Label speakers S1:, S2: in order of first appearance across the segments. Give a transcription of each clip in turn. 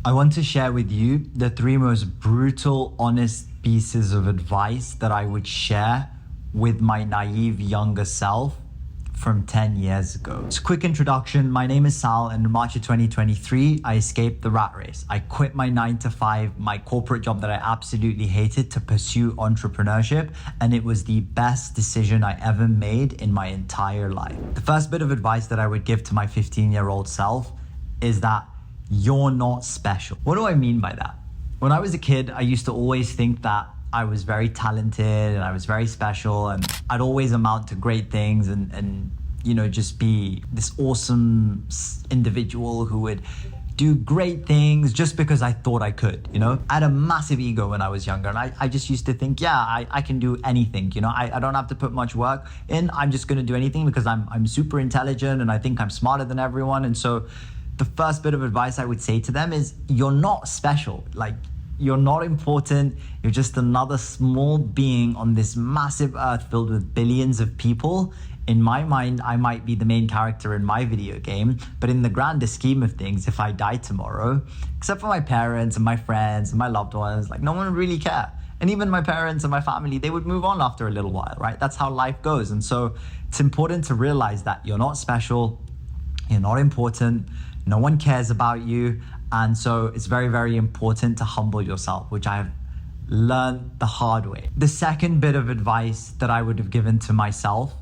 S1: I want to share with you the 3 most brutal, honest pieces of advice that I would share with my naive younger self from 10 years ago. So quick introduction, my name is Sal, and in March of 2023, I escaped the rat race. I quit my 9-to-5, my corporate job that I absolutely hated, to pursue entrepreneurship, and it was the best decision I ever made in my entire life. The first bit of advice that I would give to my 15-year-old self is that you're not special. What do I mean by that? When I was a kid, I used to always think that I was very talented and I was very special and I'd always amount to great things and just be this awesome individual who would do great things just because I thought I could, I had a massive ego when I was younger, and I just used to think, I can do anything, I don't have to put much work in. I'm just going to do anything because I'm super intelligent and I think I'm smarter than everyone. And so the first bit of advice I would say to them is you're not special. You're not important. You're just another small being on this massive earth filled with billions of people. In my mind, I might be the main character in my video game, but in the grander scheme of things, if I die tomorrow, except for my parents and my friends and my loved ones, no one would really care. And even my parents and my family, they would move on after a little while, right? That's how life goes. And so it's important to realize that you're not special, you're not important, no one cares about you. And so it's very, very important to humble yourself, which I have learned the hard way. The second bit of advice that I would have given to myself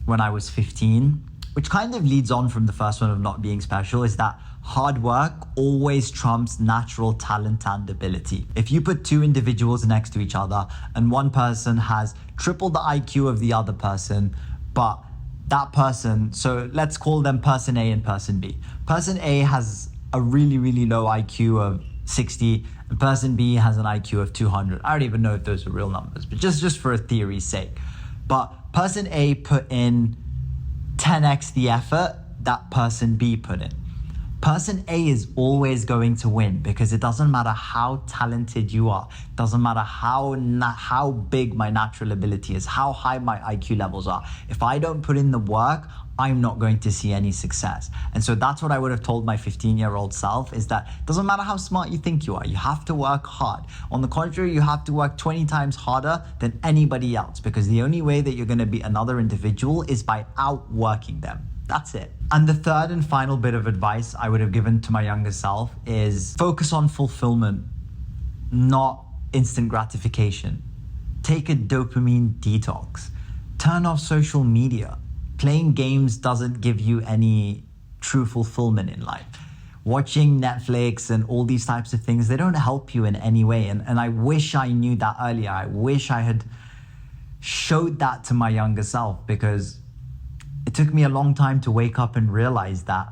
S1: when I was 15, which kind of leads on from the first one of not being special, is that hard work always trumps natural talent and ability. If you put 2 individuals next to each other and one person has triple the IQ of the other person, but that person, so let's call them person A and person B. Person A has a really, really low IQ of 60, and person B has an IQ of 200. I don't even know if those are real numbers, but just for a theory's sake. But person A put in 10x the effort that person B put in. Person A is always going to win because it doesn't matter how talented you are. It doesn't matter how big my natural ability is, how high my IQ levels are. If I don't put in the work, I'm not going to see any success. And so that's what I would have told my 15-year-old self, is that it doesn't matter how smart you think you are. You have to work hard. On the contrary, you have to work 20 times harder than anybody else, because the only way that you're going to beat another individual is by outworking them. That's it. And the third and final bit of advice I would have given to my younger self is focus on fulfillment, not instant gratification. Take a dopamine detox. Turn off social media. Playing games doesn't give you any true fulfillment in life. Watching Netflix and all these types of things, they don't help you in any way. And I wish I knew that earlier. I wish I had showed that to my younger self, because it took me a long time to wake up and realize that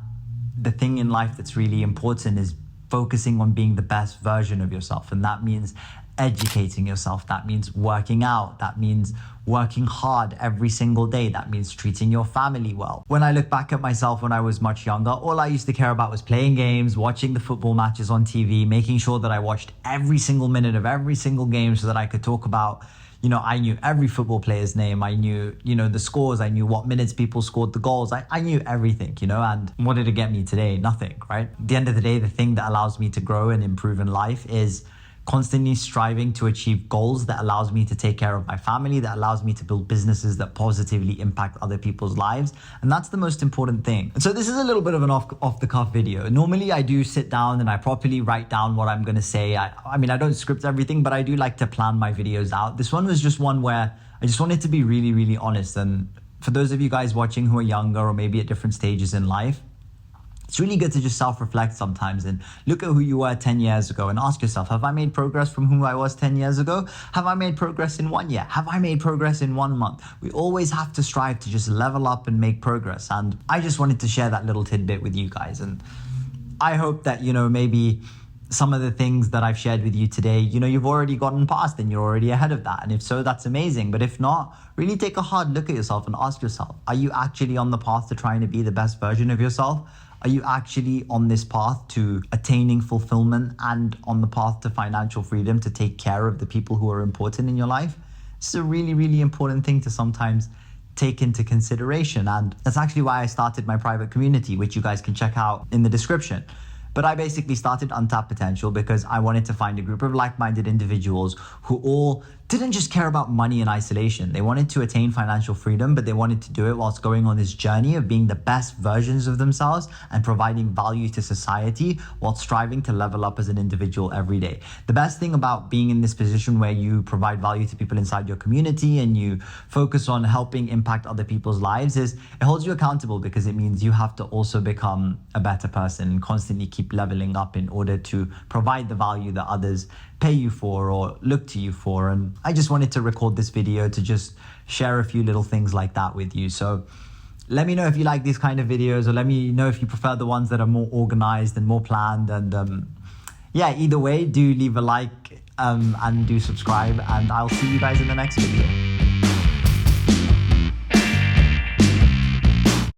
S1: the thing in life that's really important is focusing on being the best version of yourself. And that means educating yourself. That means working out. That means working hard every single day. That means treating your family well. When I look back at myself when I was much younger, all I used to care about was playing games, watching the football matches on TV, making sure that I watched every single minute of every single game so that I could talk about, I knew every football player's name. I knew, the scores. I knew what minutes people scored the goals. I knew everything, and what did it get me today? Nothing, right? At the end of the day, the thing that allows me to grow and improve in life is constantly striving to achieve goals that allows me to take care of my family, that allows me to build businesses that positively impact other people's lives. And that's the most important thing. And so this is a little bit of an off the cuff video. Normally I do sit down and I properly write down what I'm going to say. I mean, I don't script everything, but I do like to plan my videos out. This one was just one where I just wanted to be really, really honest. And for those of you guys watching who are younger or maybe at different stages in life, it's really good to just self-reflect sometimes and look at who you were 10 years ago and ask yourself, have I made progress from who I was 10 years ago? Have I made progress in 1 year? Have I made progress in 1 month? We always have to strive to just level up and make progress. And I just wanted to share that little tidbit with you guys. And I hope that, maybe some of the things that I've shared with you today, you've already gotten past and you're already ahead of that. And if so, that's amazing. But if not, really take a hard look at yourself and ask yourself, are you actually on the path to trying to be the best version of yourself? Are you actually on this path to attaining fulfillment and on the path to financial freedom to take care of the people who are important in your life? This is a really, really important thing to sometimes take into consideration. And that's actually why I started my private community, which you guys can check out in the description. But I basically started Untapped Potential because I wanted to find a group of like-minded individuals who all didn't just care about money in isolation. They wanted to attain financial freedom, but they wanted to do it whilst going on this journey of being the best versions of themselves and providing value to society while striving to level up as an individual every day. The best thing about being in this position where you provide value to people inside your community and you focus on helping impact other people's lives is it holds you accountable, because it means you have to also become a better person and constantly keep leveling up in order to provide the value that others pay you for or look to you for. And I just wanted to record this video to just share a few little things like that with you. So let me know if you like these kind of videos, or let me know if you prefer the ones that are more organized and more planned. And yeah, either way, do leave a like and do subscribe, and I'll see you guys in the next video.